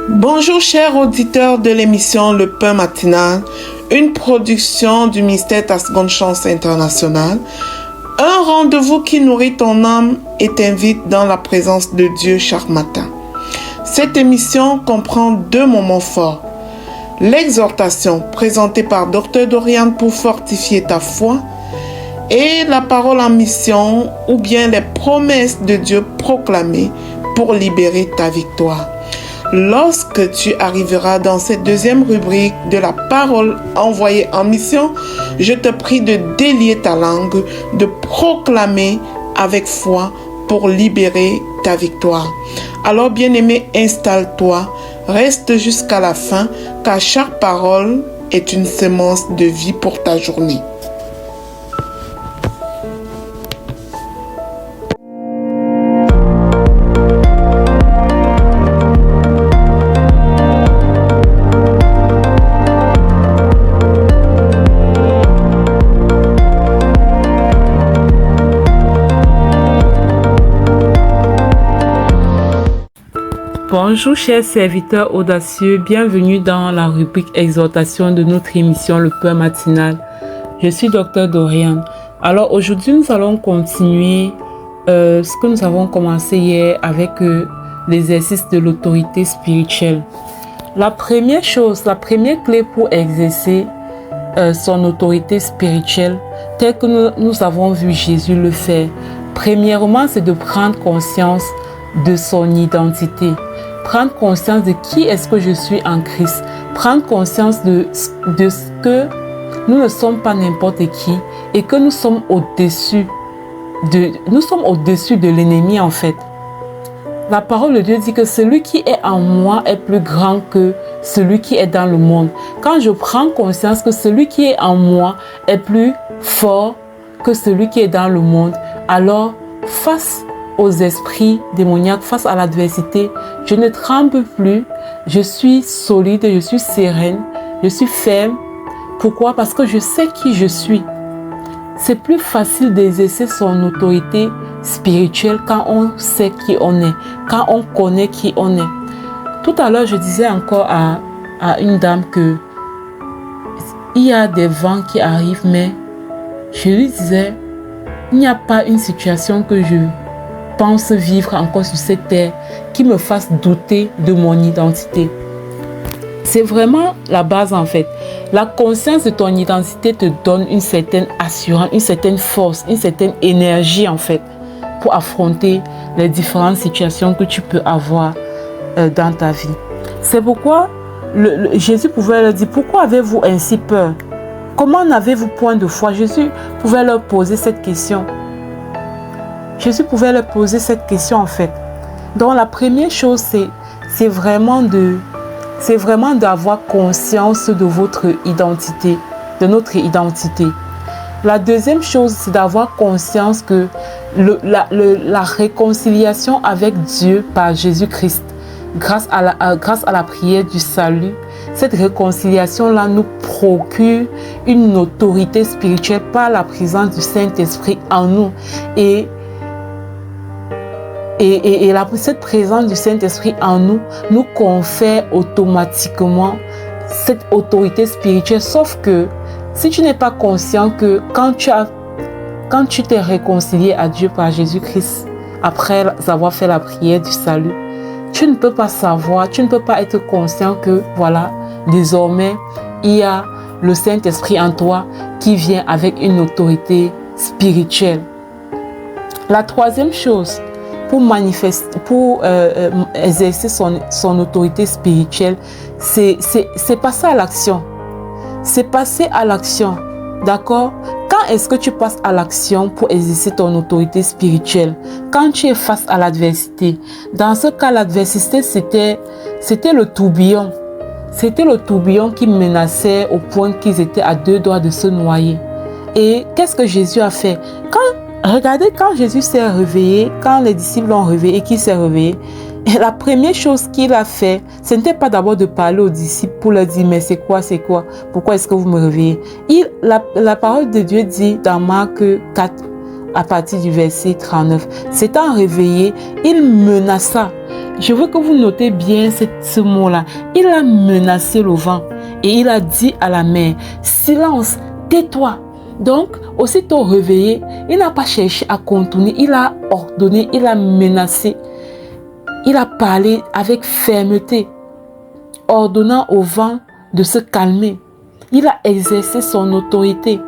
Bonjour chers auditeurs de l'émission Le Pain Matinal, une production du ministère Ta Seconde Chance International, un rendez-vous qui nourrit ton âme et t'invite dans la présence de Dieu chaque matin. Cette émission comprend 2 moments forts. L'exhortation présentée par Dr Dorian pour fortifier ta foi et la parole en mission ou bien les promesses de Dieu proclamées pour libérer ta victoire. Lorsque tu arriveras dans cette 2e rubrique de la parole envoyée en mission, je te prie de délier ta langue, de proclamer avec foi pour libérer ta victoire. Alors bien-aimé, installe-toi, reste jusqu'à la fin, car chaque parole est une semence de vie pour ta journée. Bonjour chers serviteurs audacieux, bienvenue dans la rubrique exhortation de notre émission Le Pain Matinal. Je suis Dr Dorian. Alors aujourd'hui nous allons continuer ce que nous avons commencé hier avec l'exercice de l'autorité spirituelle. La première clé pour exercer son autorité spirituelle, telle que nous avons vu Jésus le faire, premièrement c'est de prendre conscience de son identité. Prendre conscience de qui est-ce que je suis en Christ. Prendre conscience de ce que nous ne sommes pas n'importe qui et que nous sommes au-dessus de l'ennemi en fait. La parole de Dieu dit que celui qui est en moi est plus grand que celui qui est dans le monde. Quand je prends conscience que celui qui est en moi est plus fort que celui qui est dans le monde, alors face aux esprits démoniaques, face à l'adversité, je ne tremble plus, je suis solide, je suis sereine, je suis ferme. Pourquoi? Parce que je sais qui je suis. C'est plus facile d'exercer son autorité spirituelle quand on sait qui on est, quand on connaît qui on est. Tout à l'heure, je disais encore à une dame que il y a des vents qui arrivent, mais je lui disais, il n'y a pas une situation que je pense vivre encore sur cette terre qui me fasse douter de mon identité. C'est vraiment la base en fait. La conscience de ton identité te donne une certaine assurance, une certaine force, une certaine énergie en fait pour affronter les différentes situations que tu peux avoir dans ta vie. C'est pourquoi Jésus pouvait leur dire, pourquoi avez-vous ainsi peur? Comment n'avez-vous point de foi? Jésus pouvait leur poser cette question. Jésus pouvait leur poser cette question en fait. Donc la première chose, c'est vraiment d'avoir conscience de votre identité, de notre identité. La deuxième chose, c'est d'avoir conscience que la réconciliation avec Dieu par Jésus-Christ, grâce à la prière du salut, cette réconciliation-là nous procure une autorité spirituelle par la présence du Saint-Esprit en nous. Et cette présence du Saint-Esprit en nous nous confère automatiquement cette autorité spirituelle. Sauf que si tu n'es pas conscient que quand tu t'es réconcilié à Dieu par Jésus-Christ, après avoir fait la prière du salut, tu ne peux pas savoir, tu ne peux pas être conscient que voilà, désormais, il y a le Saint-Esprit en toi qui vient avec une autorité spirituelle. La troisième chose, pour exercer son autorité spirituelle, c'est passer à l'action. C'est passer à l'action. D'accord? Quand est-ce que tu passes à l'action pour exercer ton autorité spirituelle? Quand tu es face à l'adversité. Dans ce cas, l'adversité, c'était le tourbillon. C'était le tourbillon qui menaçait au point qu'ils étaient à 2 doigts de se noyer. Et qu'est-ce que Jésus a fait? Regardez, quand Jésus s'est réveillé, quand les disciples l'ont réveillé et qu'il s'est réveillé, la première chose qu'il a fait, ce n'était pas d'abord de parler aux disciples pour leur dire, mais c'est quoi, pourquoi est-ce que vous me réveillez? La parole de Dieu dit dans Marc 4, à partir du verset 39. S'étant réveillé, il menaça. Je veux que vous notez bien ce mot-là. Il a menacé le vent et il a dit à la mer, silence, tais-toi. Donc, aussitôt réveillé, il n'a pas cherché à contourner, il a ordonné, il a menacé. Il a parlé avec fermeté, ordonnant au vent de se calmer. Il a exercé son autorité.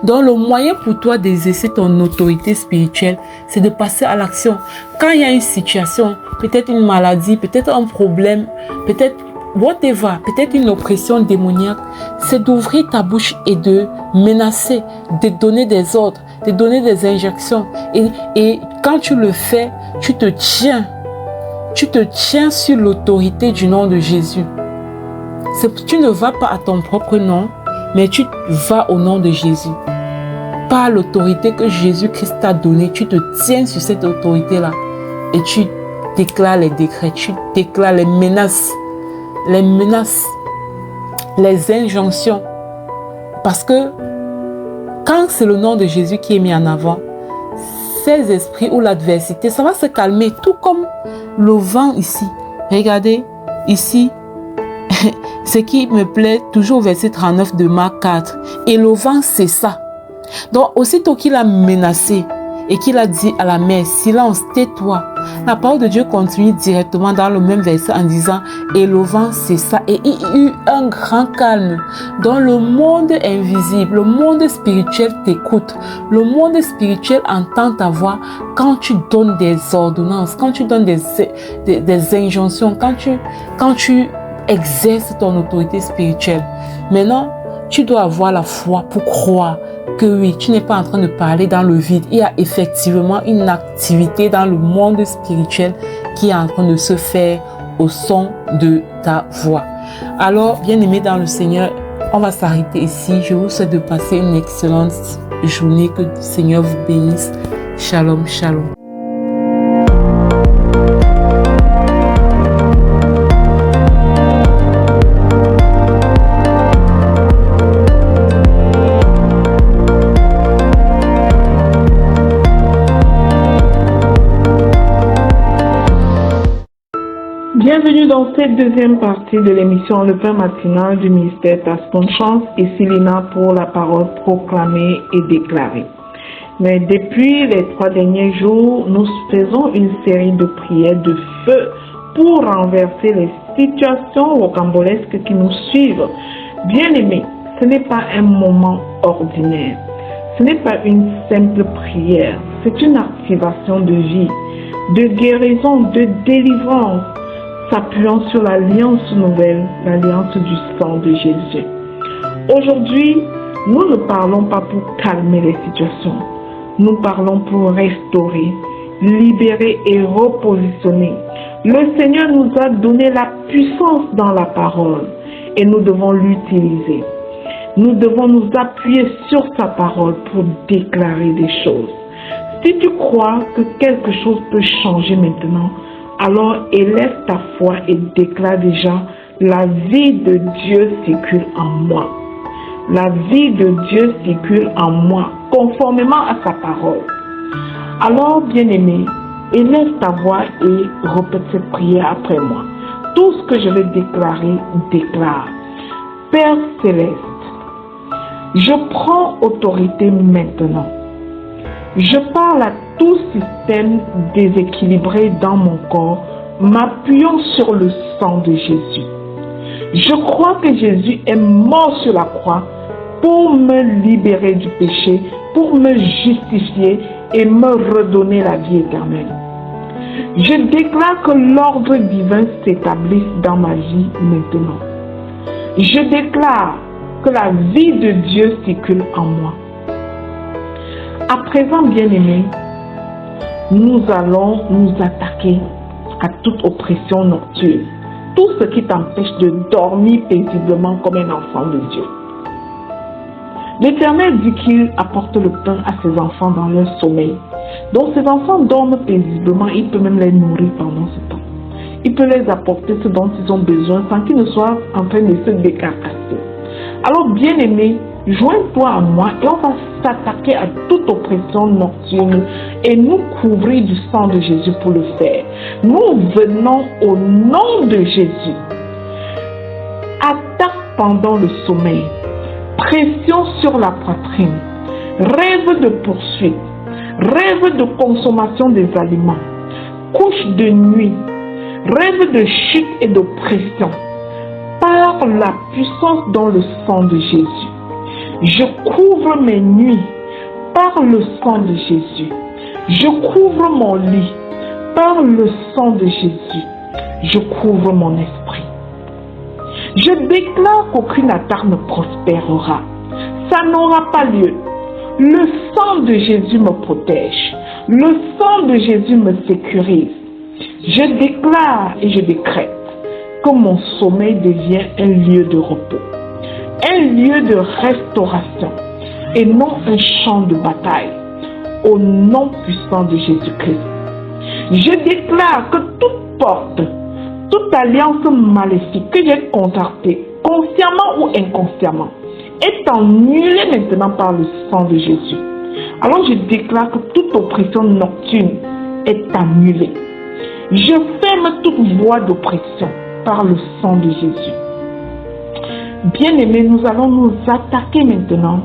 Donc, le moyen pour toi d'exercer ton autorité spirituelle, c'est de passer à l'action. Quand il y a une situation, peut-être une maladie, peut-être un problème, peut-être whatever, peut-être une oppression démoniaque, c'est d'ouvrir ta bouche et de menacer, de donner des ordres, de donner des injections. Et quand tu le fais, tu te tiens sur l'autorité du nom de Jésus. Tu ne vas pas à ton propre nom, mais tu vas au nom de Jésus. Par l'autorité que Jésus-Christ t'a donnée, tu te tiens sur cette autorité-là et tu déclares les décrets, tu déclares les menaces, les injonctions. Parce que quand c'est le nom de Jésus qui est mis en avant, ces esprits ou l'adversité, ça va se calmer, tout comme le vent ici. Regardez, ici, ce qui me plaît, toujours au verset 39 de Marc 4. Et le vent cessa. Donc, aussitôt qu'il a menacé et qu'il a dit à la mer, silence, tais-toi. La parole de Dieu continue directement dans le même verset en disant, et le vent cessa et il y eut un grand calme. Dans le monde invisible, le monde spirituel t'écoute. Le monde spirituel entend ta voix quand tu donnes des ordonnances, quand tu donnes des injonctions, quand tu exerces ton autorité spirituelle. Maintenant, tu dois avoir la foi pour croire que oui, tu n'es pas en train de parler dans le vide. Il y a effectivement une activité dans le monde spirituel qui est en train de se faire au son de ta voix. Alors, bien-aimés dans le Seigneur, on va s'arrêter ici. Je vous souhaite de passer une excellente journée. Que le Seigneur vous bénisse. Shalom, shalom. Bienvenue dans cette deuxième partie de l'émission Le Pain matinal du ministère Tascon Chance et Silina pour la parole proclamée et déclarée. Mais depuis les 3 derniers jours, nous faisons une série de prières de feu pour renverser les situations rocambolesques qui nous suivent. Bien-aimés, ce n'est pas un moment ordinaire. Ce n'est pas une simple prière. C'est une activation de vie, de guérison, de délivrance, s'appuyant sur l'alliance nouvelle, l'alliance du sang de Jésus. Aujourd'hui, nous ne parlons pas pour calmer les situations. Nous parlons pour restaurer, libérer et repositionner. Le Seigneur nous a donné la puissance dans la parole et nous devons l'utiliser. Nous devons nous appuyer sur sa parole pour déclarer des choses. Si tu crois que quelque chose peut changer maintenant, alors élève ta foi et déclare déjà, la vie de Dieu circule en moi. La vie de Dieu circule en moi, conformément à sa parole. Alors, bien-aimé, élève ta voix et répète cette prière après moi. Tout ce que je vais déclarer, déclare. Père céleste, je prends autorité maintenant. Je parle à tout système déséquilibré dans mon corps, m'appuyant sur le sang de Jésus. Je crois que Jésus est mort sur la croix pour me libérer du péché, pour me justifier et me redonner la vie éternelle. Je déclare que l'ordre divin s'établisse dans ma vie maintenant. Je déclare que la vie de Dieu circule en moi. À présent, bien-aimés, nous allons nous attaquer à toute oppression nocturne, tout ce qui t'empêche de dormir paisiblement comme un enfant de Dieu. L'Éternel dit qu'il apporte le pain à ses enfants dans leur sommeil. Donc ces enfants dorment paisiblement, il peut même les nourrir pendant ce temps. Il peut les apporter ce dont ils ont besoin sans qu'ils ne soient en train de se décarcasser. Alors, bien-aimés, joins-toi à moi et on va s'attaquer à toute oppression nocturne et nous couvrir du sang de Jésus pour le faire. Nous venons au nom de Jésus. Attaque pendant le sommeil, pression sur la poitrine, rêve de poursuite, rêve de consommation des aliments, couche de nuit, rêve de chute et d'oppression, par la puissance dans le sang de Jésus. Je couvre mes nuits par le sang de Jésus. Je couvre mon lit par le sang de Jésus. Je couvre mon esprit. Je déclare qu'aucune attaque ne prospérera. Ça n'aura pas lieu. Le sang de Jésus me protège. Le sang de Jésus me sécurise. Je déclare et je décrète que mon sommeil devient un lieu de repos, un lieu de restauration et non un champ de bataille, au nom puissant de Jésus-Christ. Je déclare que toute porte, toute alliance maléfique que j'ai contractée, consciemment ou inconsciemment, est annulée maintenant par le sang de Jésus. Alors je déclare que toute oppression nocturne est annulée. Je ferme toute voie d'oppression par le sang de Jésus. Bien-aimés, nous allons nous attaquer maintenant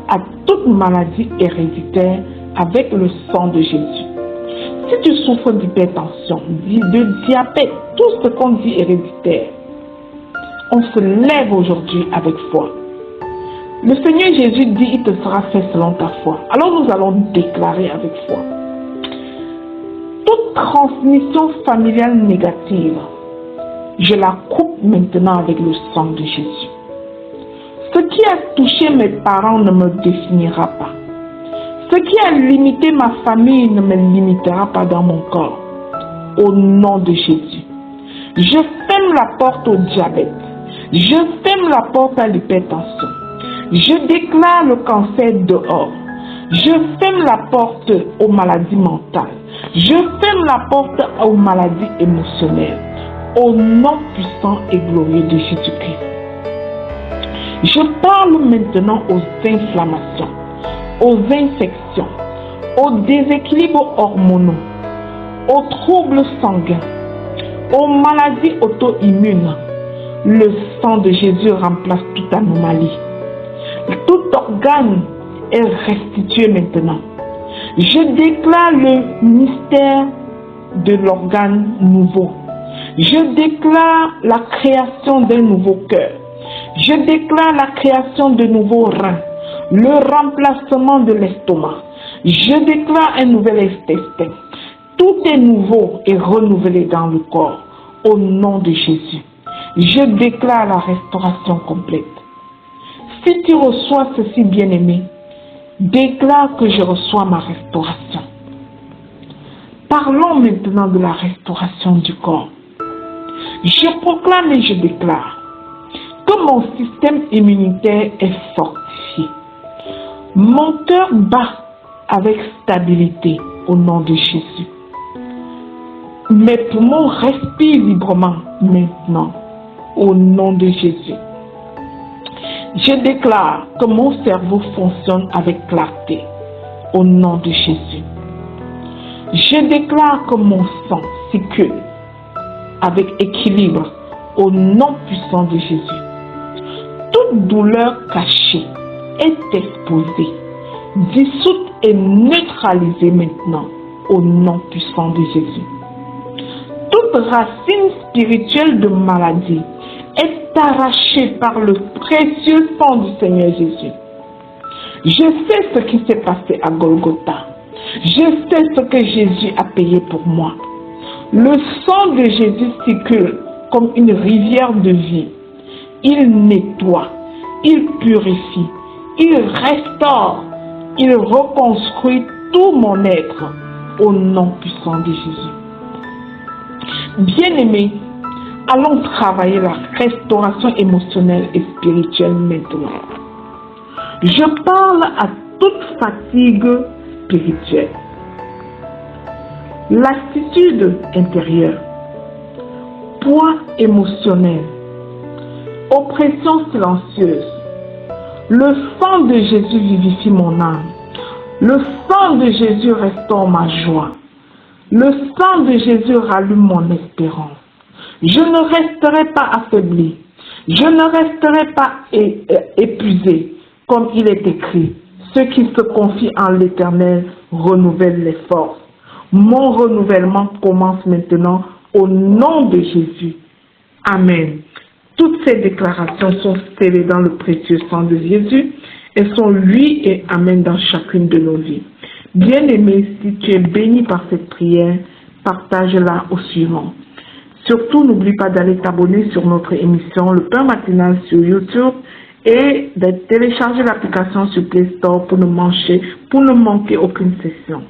à toute maladie héréditaire avec le sang de Jésus. Si tu souffres d'hypertension, de diabète, tout ce qu'on dit héréditaire, on se lève aujourd'hui avec foi. Le Seigneur Jésus dit, il te sera fait selon ta foi. Alors nous allons déclarer avec foi. Toute transmission familiale négative, je la coupe maintenant avec le sang de Jésus. Ce qui a touché mes parents ne me définira pas. Ce qui a limité ma famille ne me limitera pas dans mon corps. Au nom de Jésus. Je ferme la porte au diabète. Je ferme la porte à l'hypertension. Je déclare le cancer dehors. Je ferme la porte aux maladies mentales. Je ferme la porte aux maladies émotionnelles. Au nom puissant et glorieux de Jésus-Christ. Je parle maintenant aux inflammations, aux infections, aux déséquilibres hormonaux, aux troubles sanguins, aux maladies auto-immunes. Le sang de Jésus remplace toute anomalie. Tout organe est restitué maintenant. Je déclare le mystère de l'organe nouveau. Je déclare la création d'un nouveau cœur. Je déclare la création de nouveaux reins. Le remplacement de l'estomac. Je déclare un nouvel intestin. Tout est nouveau et renouvelé dans le corps. Au nom de Jésus. Je déclare la restauration complète. Si tu reçois ceci, bien-aimé, déclare que je reçois ma restauration. Parlons maintenant de la restauration du corps. Je proclame et je déclare que mon système immunitaire est fortifié. Mon cœur bat avec stabilité au nom de Jésus. Mes poumons respirent librement maintenant au nom de Jésus. Je déclare que mon cerveau fonctionne avec clarté au nom de Jésus. Je déclare que mon sang circule avec équilibre au nom puissant de Jésus. Toute douleur cachée est exposée, dissoute et neutralisée maintenant au nom puissant de Jésus. Toute racine spirituelle de maladie est arrachée par le précieux sang du Seigneur Jésus. Je sais ce qui s'est passé à Golgotha. Je sais ce que Jésus a payé pour moi. Le sang de Jésus circule comme une rivière de vie. Il nettoie, il purifie, il restaure, il reconstruit tout mon être au nom puissant de Jésus. Bien-aimés, allons travailler la restauration émotionnelle et spirituelle maintenant. Je parle à toute fatigue spirituelle, lassitude intérieure, poids émotionnel, oppression silencieuse, Le sang de Jésus vivifie mon âme. Le sang de Jésus restaure ma joie. Le sang de Jésus rallume mon espérance. Je ne resterai pas affaibli. Je ne resterai pas épuisé, comme il est écrit. Ceux qui se confient en l'Éternel renouvellent les forces. Mon renouvellement commence maintenant au nom de Jésus. Amen. Toutes ces déclarations sont scellées dans le précieux sang de Jésus et sont oui et amen dans chacune de nos vies. Bien-aimé, si tu es béni par cette prière, partage-la au suivant. Surtout, n'oublie pas d'aller t'abonner sur notre émission Le Pain Matinal sur YouTube et de télécharger l'application sur Play Store pour ne manquer aucune session.